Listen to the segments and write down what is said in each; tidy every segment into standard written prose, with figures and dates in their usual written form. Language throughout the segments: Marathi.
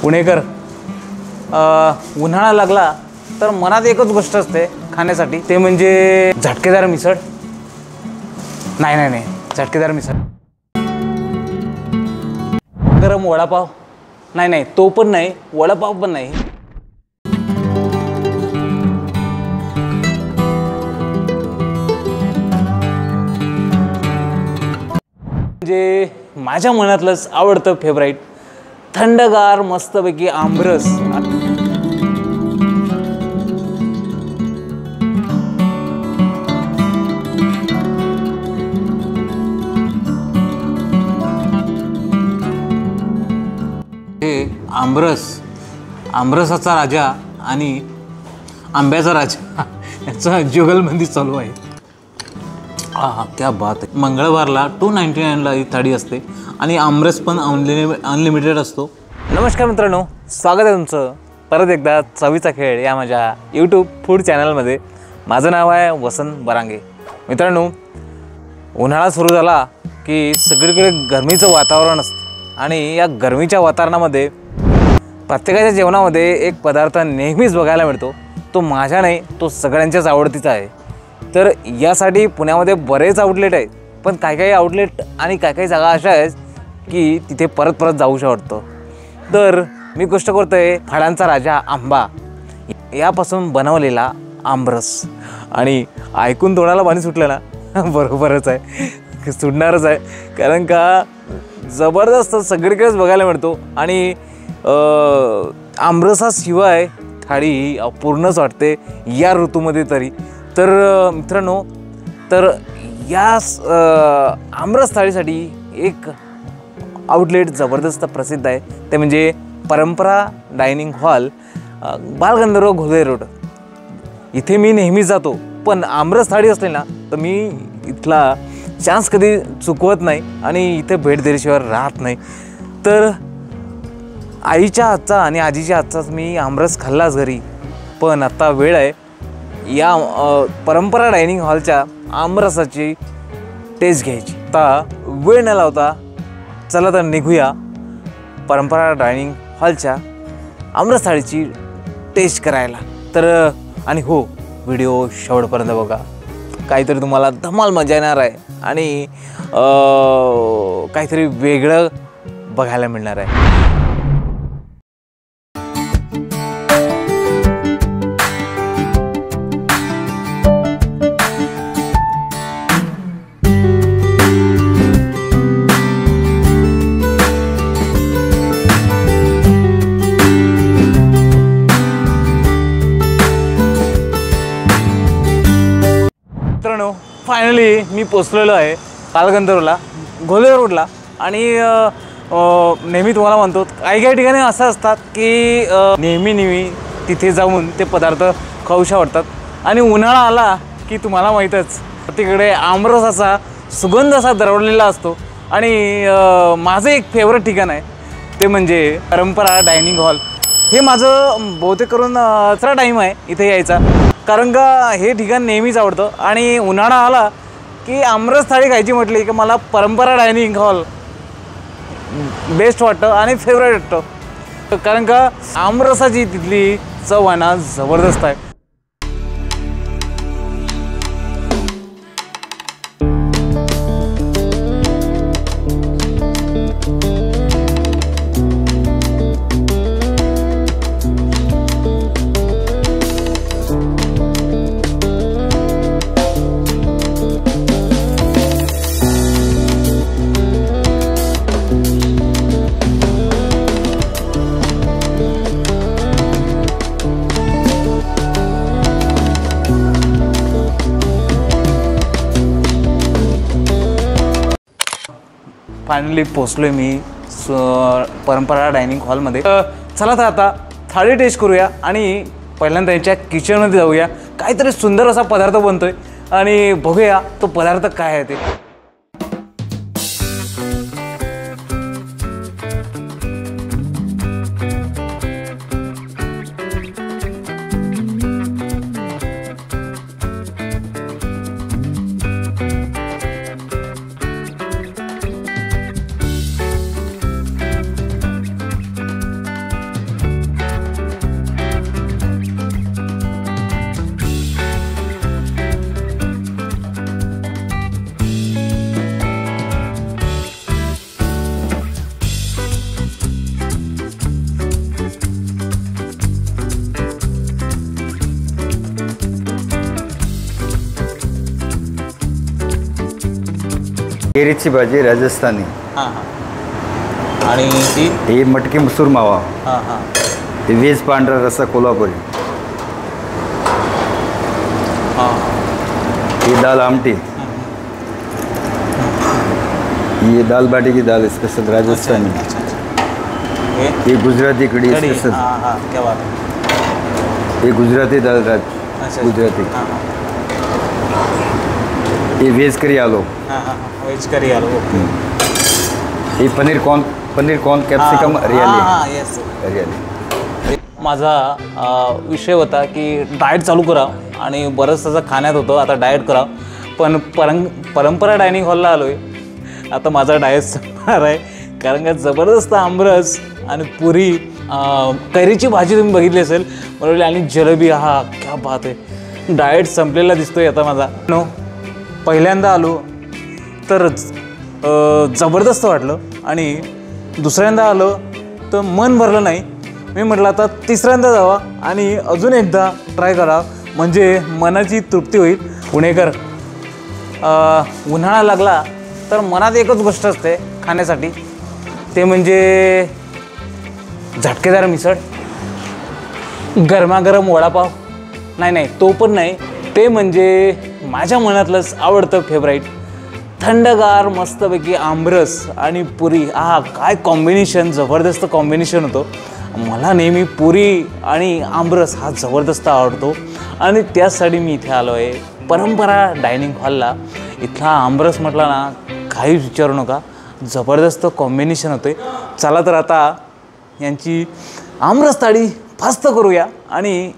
पुणेकर, उन्हाळा लागला तर मनात एकच गोष्ट असते खाण्यासाठी, ते म्हणजे झटकेदार मिसळ. नाही, झटकेदार मिसळ. गरम वडापाव. नाही, तो पण नाही, वडापाव पण नाही. म्हणजे माझ्या मनातलंच आवडतं फेवराईट, थंडगार मस्तपैकी आमरस. हे आमरसाचा राजा आणि आंब्याचा राजा याचा जुगलबंदी चालू आहे. हा क्या बात आहे. मंगळवारला 299ला ही थाळी असते आणि आमरस पण अनलिमिटेड असतो. नमस्कार मित्रांनो, स्वागत आहे तुमचं परत एकदा चवीचा खेळ या माझ्या यूट्यूब फूड चॅनलमध्ये. माझं नाव आहे वसंत बरांगे. मित्रांनो, उन्हाळा सुरू झाला की सगळीकडे गरमीचं वातावरण असतं आणि या गरमीच्या वातावरणामध्ये प्रत्येकाच्या जेवणामध्ये एक पदार्थ नेहमीच बघायला मिळतो. तो माझ्या नाही, तो सगळ्यांच्याच आवडतीचा आहे. तर यासाठी पुण्यामध्ये बरेच आउटलेट आहेत, पण काही आउटलेट आणि काही जागा अशा आहेत की तिथे परत जाऊशा वाटतं. तर मी गोष्ट करतो आहे फळांचा राजा आंबा यापासून बनवलेला आमरस. आणि ऐकून तोंडाला पाणी सुटलं ना, बरोबरच आहे, सुटणारच आहे. कारण का जबरदस्त सगळीकडेच बघायला मिळतो आणि आमरसाशिवाय थाळी ही अपूर्णच वाटते या ऋतूमध्ये तरी. तर मित्रांनो, तर या आमरस थाळीसाठी एक आउटलेट जबरदस्त प्रसिद्ध आहे, ते म्हणजे परंपरा डायनिंग हॉल, बालगंधर्व घोले रोड. इथे मी नेहमी जातो, पण आमरस थाळी असली ना तर मी इथला चान्स कधी चुकवत नाही आणि इथे भेट दिल्याशिवाय राहत नाही. तर आईच्या हातचा आणि आजीच्या हातचाच मी आमरस खाल्लाच घरी, पण आता वेळ आहे या परंपरा डायनिंग हॉलच्या आमरसाची टेस्ट घ्यायची. आता वेळ न लावता चला तर निघूया परंपरा डायनिंग हॉलच्या आमरस थाळीची टेस्ट करायला. तर आणि हो, व्हिडिओ शेवटपर्यंत बघा, काहीतरी तुम्हाला धमाल मजा येणार आहे आणि काहीतरी वेगळं बघायला मिळणार आहे. मित्रांनो, फायनली मी पोचलेलो आहे बालगंधर्वला घोले रोडला. आणि नेहमी तुम्हाला म्हणतो काही ठिकाणी असं असतात की नेहमी तिथे जाऊन ते पदार्थ खाऊशा वाटतात. आणि उन्हाळा आला की तुम्हाला माहीतच तिकडे आमरसाचा सुगंध असा दरवळलेला असतो. आणि माझं एक फेवरेट ठिकाण आहे ते म्हणजे परंपरा डायनिंग हॉल. हे माझं बहुतेक करून 3रा टाईम आहे इथे यायचा, कारण का हे ठिकाण नेहमीच आवडतं. आणि उन्हाळा आला की आमरस थाळी खायची म्हटली की मला परंपरा डायनिंग हॉल बेस्ट वाटतं आणि फेवरेट वाटतं, कारण का आमरसाची तिथली चव आहे ना जबरदस्त आहे. फायनली पोचलोय मी परंपरा डायनिंग हॉलमध्ये. चला तर आता थाळी टेस्ट करूया आणि पहिल्यांदा यांच्या किचनमध्ये जाऊया. काहीतरी सुंदर असा पदार्थ बनतोय आणि बघूया तो पदार्थ काय आहे ते. केरीची भाजी राजस्थानी. हां हां. आणि ती ही मटकी मसूर मावा. हां हां. ही व्हेज पांढरा रस्सा कोल्हापुरी. हां. ही दाल आमटी. ये दाल बाटी की दाल स्पेशल राजस्थानी. अच्छा अच्छा. ये गुजराती कड़ी कड़ी. स्पेशल. हां हां. क्या बात है. ये गुजराती दाल अच्छा. गुजराती. हां हां. ये वेज करी आलू. हां हां. व्हेज करी आलू. ओके. ये पनीर कॉर्न कॅप्सिकम हरियाली. हां येस. हरियाली. माझा विषय होता की डाएट चालू करा आणि बरंच त्याचं खाण्यात होतं. आता डाएट करा, पण परंपरा डायनिंग हॉलला आलो आहे. आता माझा डाएट संपणार आहे, कारण का जबरदस्त आमरस आणि पुरी, कैरीची भाजी तुम्ही बघितली असेल बरोबर, आणि जलेबी. हा क्या बात आहे. डाएट संपलेला दिसतोय आता माझा. नो, पहिल्यांदा आलो तर जबरदस्त वाटलं, आणि दुसऱ्यांदा आलो तर मन भरलं नाही. मी म्हटलं आता तिसऱ्यांदा जावा आणि अजून एकदा ट्राय करा, म्हणजे मनाची तृप्ती होईल. पुणेकर, उन्हाळा लागला तर मनात एकच गोष्ट असते खाण्यासाठी, ते म्हणजे झटकेदार मिसळ, गरमागरम वडापाव. नाही तो पण नाही, ते म्हणजे माझ्या मनातलंच आवडतं फेवराईट, थंडगार मस्तपैकी आमरस आणि पुरी. काय कॉम्बिनेशन, जबरदस्त कॉम्बिनेशन होतं. मला नेहमी पुरी आणि आमरस हा जबरदस्त आवडतो, आणि त्याचसाठी मी इथे आलो आहे परंपरा डायनिंग हॉलला. इथला आमरस म्हटला ना, काहीच विचारू नका, जबरदस्त कॉम्बिनेशन होते. चला तर आता यांची आमरस थाळी फास्त करूया आणि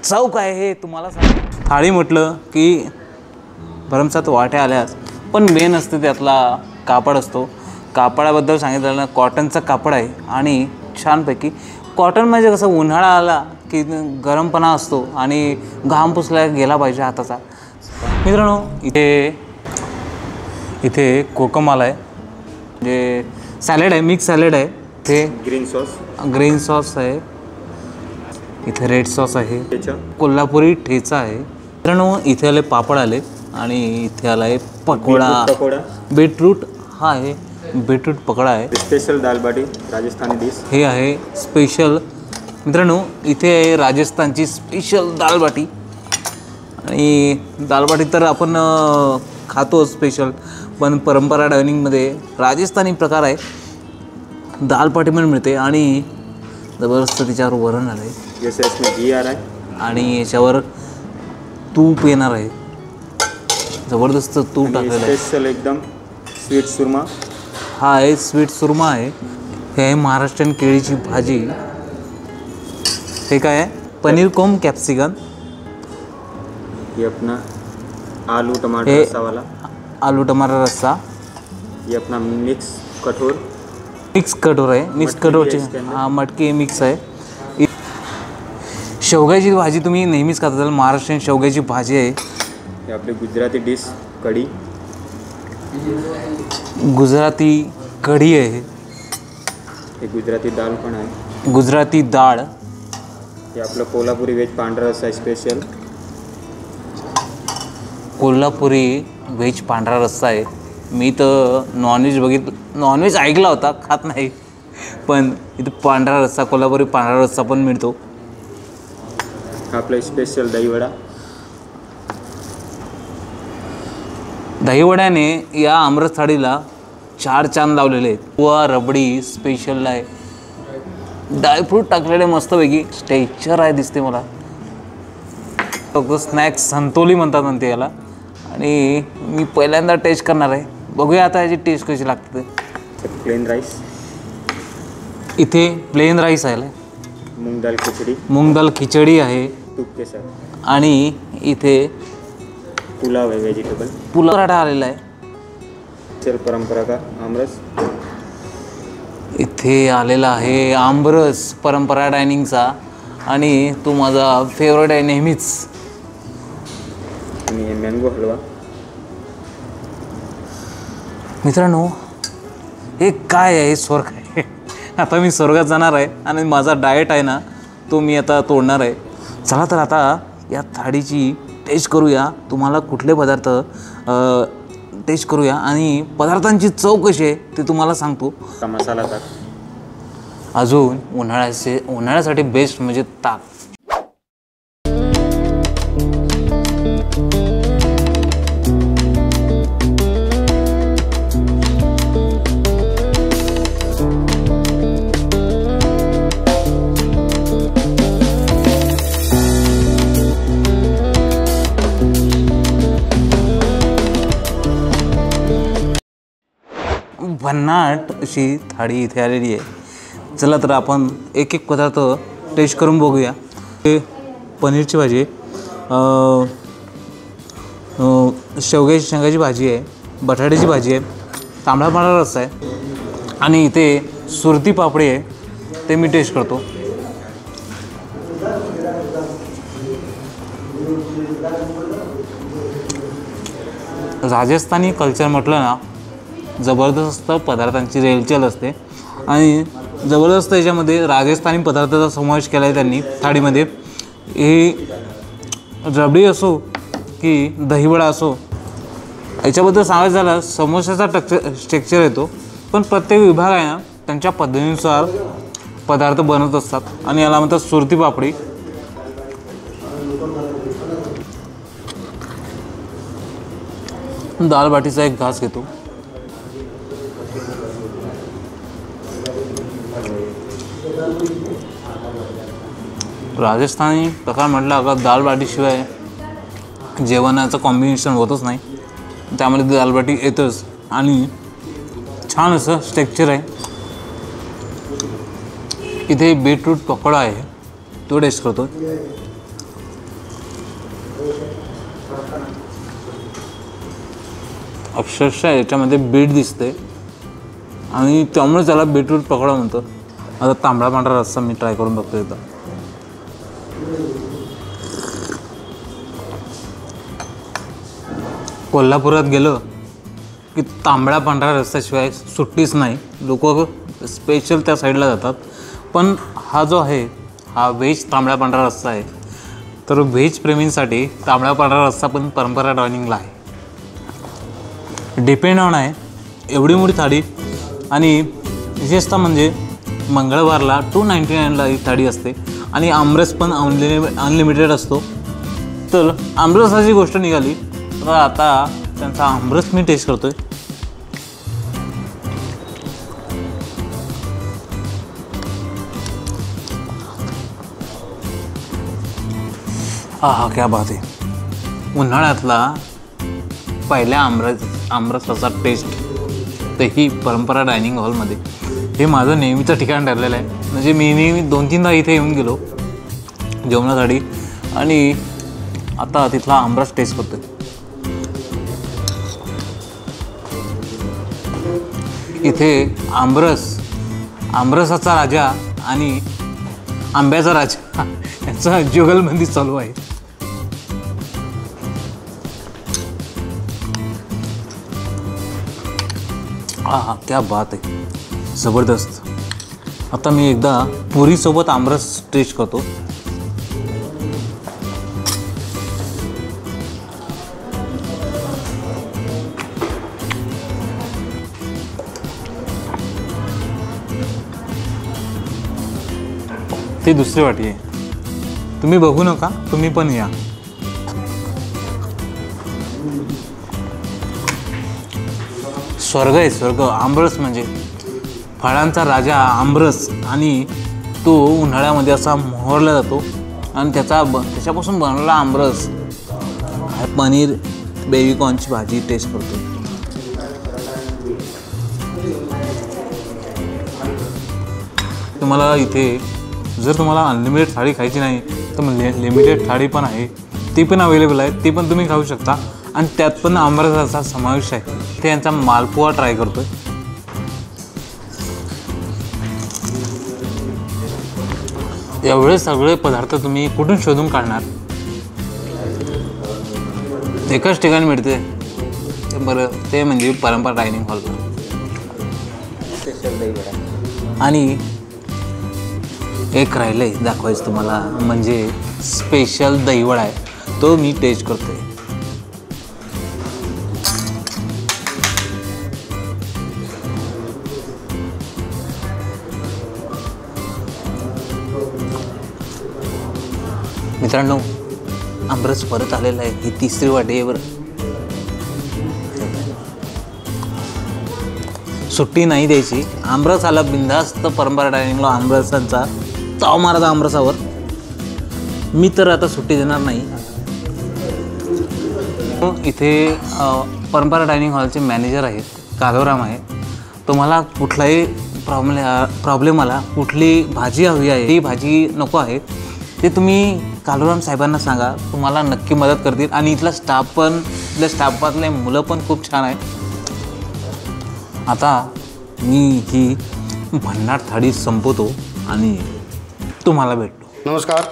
चव काय हे तुम्हाला सांग. थाळी म्हटलं की भरमसाठ वाट्या आल्यास, पण मेन असते त्यातला कापड असतो. कापडाबद्दल सांगितलं ना, कॉटनचा कापड आहे, आणि छानपैकी कॉटन म्हणजे कसं, उन्हाळा आला की गरमपणा असतो आणि घाम पुसला गेला पाहिजे हाताचा. मित्रांनो, इथे कोकम आला आहे, म्हणजे सॅलेड आहे, मिक्स सॅलेड आहे. ते ग्रीन सॉस आहे. इथे रेड सॉस आहे. कोल्हापुरी ठेचा आहे. मित्रांनो, इथे आले पापड आले, आणि इथे आला आहे पकोडा, बीटरूट. हा आहे बीटरूट पकोडा आहे. स्पेशल दाल बाटी राजस्थानी डिश. हे आहे स्पेशल. मित्रांनो, इथे आहे राजस्थानची स्पेशल दाल बाटी. आणि दाल बाटी तर आपण खातो स्पेशल, पण परंपरा डायनिंगमध्ये राजस्थानी प्रकार आहे. दाल बाटी पण मिळते, आणि जबरदस्त तिच्यावर वरण आलं आहे, जैसे इसमें घी आ रहा है, आणि याच्यावर तूप येणार आहे. जबरदस्त तूप टाकलेलं आहे. स्पेशल एकदम स्वीट सुरमा. हा आहे स्वीट सुरमा आहे. हे आहे महाराष्ट्रीयन केळीची भाजी. हे काय आहे, पनीर कोम कॅप्सिकम. ये अपना आलू टमाटर रस्सा वाला. आलू टमाटर रस्सा. ये अपना मिक्स कठोर आहे. मिक्स कठोरची, हा मटकी मिक्स आहे. शेवग्याची भाजी तुम्ही नेहमीच खाता असाल, महाराष्ट्रीयन शेवग्याची भाजी आहे. हे आपली गुजराती डिश कढी. गुजराती कढी आहे. हे गुजराती डाळ पण आहे. गुजराती डाळ. हे आपलं कोल्हापुरी व्हेज पांढरा रस्सा स्पेशल. कोल्हापुरी व्हेज पांढरा रस्सा आहे. मी तर नॉनव्हेज ऐकला होता, खात नाही, पण इथं पांढरा रस्सा, कोल्हापुरी पांढरा रस्सा पण मिळतो. आपलं स्पेशल दहीवडा. दहीवड्याने या आमरस थाळीला 4 चांद लावलेले आहेत. वा रबडी स्पेशल आहे, ड्रायफ्रूट टाकलेले मस्तपैकी. स्टेचर आहे दिसते मला. स्नॅक्स संतोली म्हणतात याला, आणि मी पहिल्यांदा टेस्ट करणार आहे. बघूया आता याची टेस्ट कशी लागते. Plain rice. इथे प्लेन राईस आहे, मूग दाल खिचडी आहे, तूप के साथ. आणि इथे पुलाव आहे, व्हेजिटेबल पुलाव पराठा आलेला आहे. परंपरा का आमरस. इथे आलेला आहे आमरस परंपरा डायनिंगचा, आणि तो माझा फेवरेट आहे नेहमीच. आणि मँगो हलवा. मित्रांनो, हे काय आहे, स्वर्ग आहे. आता मी स्वर्गात जाणार आहे, आणि माझा डाएट आहे ना, तो मी आता तोडणार आहे. चला तर आता या थाळीची टेस्ट करूया. तुम्हाला कुठले पदार्थ टेस्ट करूया आणि पदार्थांची चव कशी आहे ते तुम्हाला सांगतो. मसाला टाक. अजून उन्हाळ्यासाठी बेस्ट म्हणजे ताक. भन्नाट अशी थाळी इथे आलेली आहे. चला तर आपण एक एक पदार्थ टेस्ट करून बघूया. हे पनीरची भाजी आहे, शेंगाची भाजी आहे, बटाट्याची भाजी आहे, तांबडा पांढरा रस्सा आहे आणि इथे सुरती पापडी आहे. ते मी टेस्ट करतो. राजस्थानी कल्चर म्हटलं ना, जबरदस्त पदार्थांची रेलचेल असते आणि जबरदस्त याच्यामध्ये राजस्थानी पदार्थाचा समावेश केला आहे त्यांनी थाळीमध्ये. ही रबडी असो की दहीवडा असो, याच्याबद्दल सांगायचं झालं समोसाचा टेक्स्चर येतो, पण प्रत्येक विभाग आहे ना त्यांच्या पद्धतीनुसार पदार्थ बनवत असतात आणि याला म्हणतात सुरती पापडी. दाल बाटीचा एक घास घेतो. राजस्थानी प्रकार म्हटलं का दाल बाटीशिवाय जेवणाचं कॉम्बिनेशन होतच नाही. त्यामध्ये दाल बाटी येतच आणि छान असं टेक्स्चर आहे. इथे बीटरूट पकोडा आहे, तो टेस्ट करतो. अक्षरशः याच्यामध्ये बीट दिसते आणि त्यामुळे त्याला बीटरूट पकोडा म्हणतो. आता तांबडा पांढरा रस्सा मी ट्राय करून बघतो एकदा. कोल्हापुरात गेलं की तांबडा पांढरा रस्त्याशिवाय सुट्टीच नाही. लोक स्पेशल त्या साईडला जातात. पण हा जो आहे हा व्हेज तांबडा पांढरा रस्सा आहे. तर व्हेज प्रेमींसाठी तांबडा पांढरा रस्सा पण परंपरा डायनिंगला आहे. डिपेंड ऑन आहे एवढी मोठी थाळी आणि विशेषतः म्हणजे मंगळवारला 299ला ही थाळी असते आणि आमरस पण अनलिमिटेड असतो. तर आमरसाची गोष्ट निघाली तर आता त्यांचा आमरस मी टेस्ट करतोय. हा क्या बात आहे. उन्हाळ्यातला पहिल्या आमरसाचा टेस्ट, तेही परंपरा डायनिंग हॉलमध्ये. हे माझं नेहमीचं ठिकाण ठरलेलं आहे. म्हणजे मी नेहमी 2-3दा इथे येऊन गेलो जेवणासाठी आणि आता तिथला आमरस टेस्ट करतो. इथे आमरसाचा राजा आणि आंब्याचा राजा यांचा जुगलबंदी चालू आहे. हा क्या बात आहे, जबरदस्त. आता मी एकदा पुरीसोबत आमरस टेस्ट करतो. ती दुसरी वाटी आहे. तुम्ही बघू नका, तुम्ही पण या. स्वर्ग आहे स्वर्ग. आमरस म्हणजे फळांचा राजा आमरस आणि तो उन्हाळ्यामध्ये असा मोहरला जातो आणि त्याच्यापासून बनवलेला आमरस. पनीर बेबीकॉर्नची भाजी टेस्ट करतो. तुम्हाला इथे जर तुम्हाला अनलिमिटेड थाळी खायची नाही तर लिमिटेड थाळी पण आहे, ती पण अवेलेबल आहे. ती पण तुम्ही खाऊ शकता आणि त्यात पण आमरसाचा समावेश आहे. ते यांचा मालपुआ ट्राय करतोय. एवढे सगळे पदार्थ तुम्ही कुठून शोधून काढणार? एकाच ठिकाणी मिळते बरं, ते म्हणजे परंपरा डायनिंग हॉलला. आणि एक राहिलंय दाखवायचं तुम्हाला, म्हणजे स्पेशल दहीवडा आहे, तो मी टेस्ट करतोय. मित्रांनो, आमरस परत आलेला आहे. ही तिसरी वाटी आहे बरं. सुट्टी नाही द्यायची. आमरस आला बिंदास्त परंपरा डायनिंगला आमरसांचा ताव मारायचा आमरसावर. मी तर आता सुट्टी देणार नाही. इथे परंपरा डायनिंग हॉलचे मॅनेजर आहेत, कालवराम आहे. तुम्हाला कुठलाही प्रॉब्लेम आला, कुठली भाजी हवी आहे, ती भाजी नको आहे, ते तुम्ही कालवराम साहेबांना सांगा. तुम्हाला नक्की मदत करतील. आणि इथला स्टाफातले मुलं पण खूप छान आहे. आता मी ही भन्नाट थाळी संपवतो आणि तुम्हाला भेटतो. नमस्कार,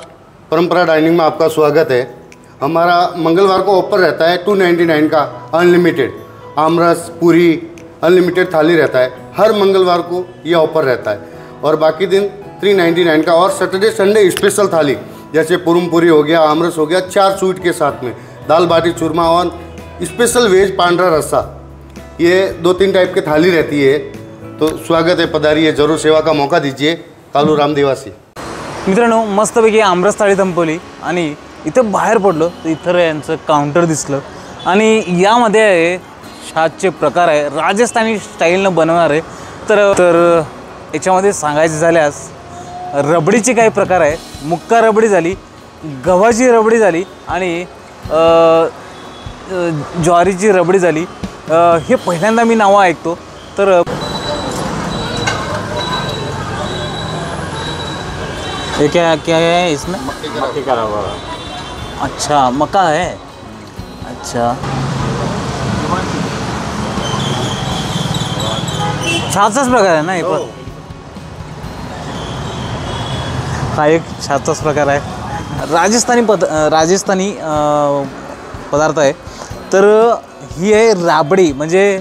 परंपरा डाइनिंग में आपका स्वागत है. हमारा मंगलवार को ऑफर रहता है 299 का अनलिमिटेड आमरस पूरी अनलिमिटेड थाली रहता है. हर मंगलवार को ये ऑफर रहता है. और बाकी दिन 399 का. और सैटरडे संडे स्पेशल थाली जैसे पुरम पूरी हो गया, आमरस हो गया, 4 स्वीट के साथ में दाल बाटी चूरमा और स्पेशल वेज पांडरा रस्सा. ये 2-3 टाइप की थाली रहती है. तो स्वागत है, पधारिए, जरूर सेवा का मौका दीजिए. कालू रामदेवासी. मित्रांनो, मस्तपैकी आमरस थाळी संपवली आणि इथं बाहेर पडलो तर इथं यांचं काउंटर दिसलं. आणि यामध्ये आहे छासचे प्रकार आहे, राजस्थानी स्टाईलनं बनवणार आहे. तर याच्यामध्ये सांगायचं झाल्यास रबडीचे काही प्रकार आहे. मुक्का रबडी झाली, गव्हाची रबडी झाली आणि ज्वारीची रबडी झाली. हे पहिल्यांदा मी नावं ऐकतो. तर ये क्या है इसमें? मक्के का रवा. अच्छा, मक्का है. अच्छा, छाछाच प्रकार आहे ना हे पण? हा एक छाछाच प्रकार आहे. राजस्थानी पदार्थ आहे. तर ही आहे राबडी, म्हणजे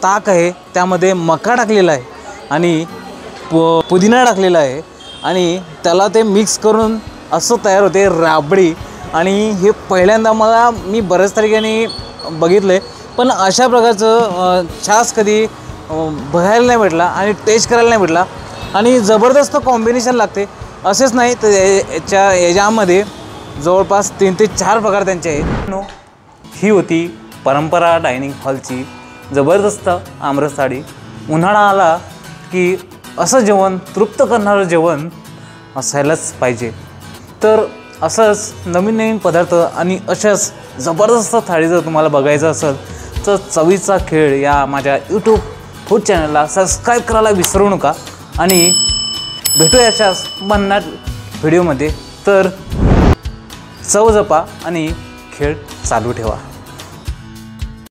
ताक आहे, त्यामध्ये मका टाकलेला आहे आणि पुदिना टाकलेला आहे आणि त्याला ते मिक्स करून असं तयार होते राबडी. आणि हे पहिल्यांदा मी बऱ्याच ठिकाणी बघितलं आहे, पण अशा प्रकारचं छास कधी बघायला नाही भेटला आणि टेस्ट करायला नाही भेटला. आणि जबरदस्त कॉम्बिनेशन लागते. असेच नाही तर याच्यामध्ये जवळपास 3 ते 4 प्रकार त्यांचे आहेत. ही होती परंपरा डायनिंग हॉलची जबरदस्त आमरस थाळी. उन्हाळा आला की असं जेवण, तृप्त करणारं जेवण असायलाच पाहिजे. तर असंच नवीन पदार्थ आणि अशाच जबरदस्त थाळी जर तुम्हाला बघायचं असेल तर चवीचा खेळ या माझ्या यूट्यूब फूड चॅनलला सबस्क्राईब करायला विसरू नका. आणि भेटूया अशाच भन्नाट व्हिडिओमध्ये. तर चव जपा आणि खेळ चालू ठेवा.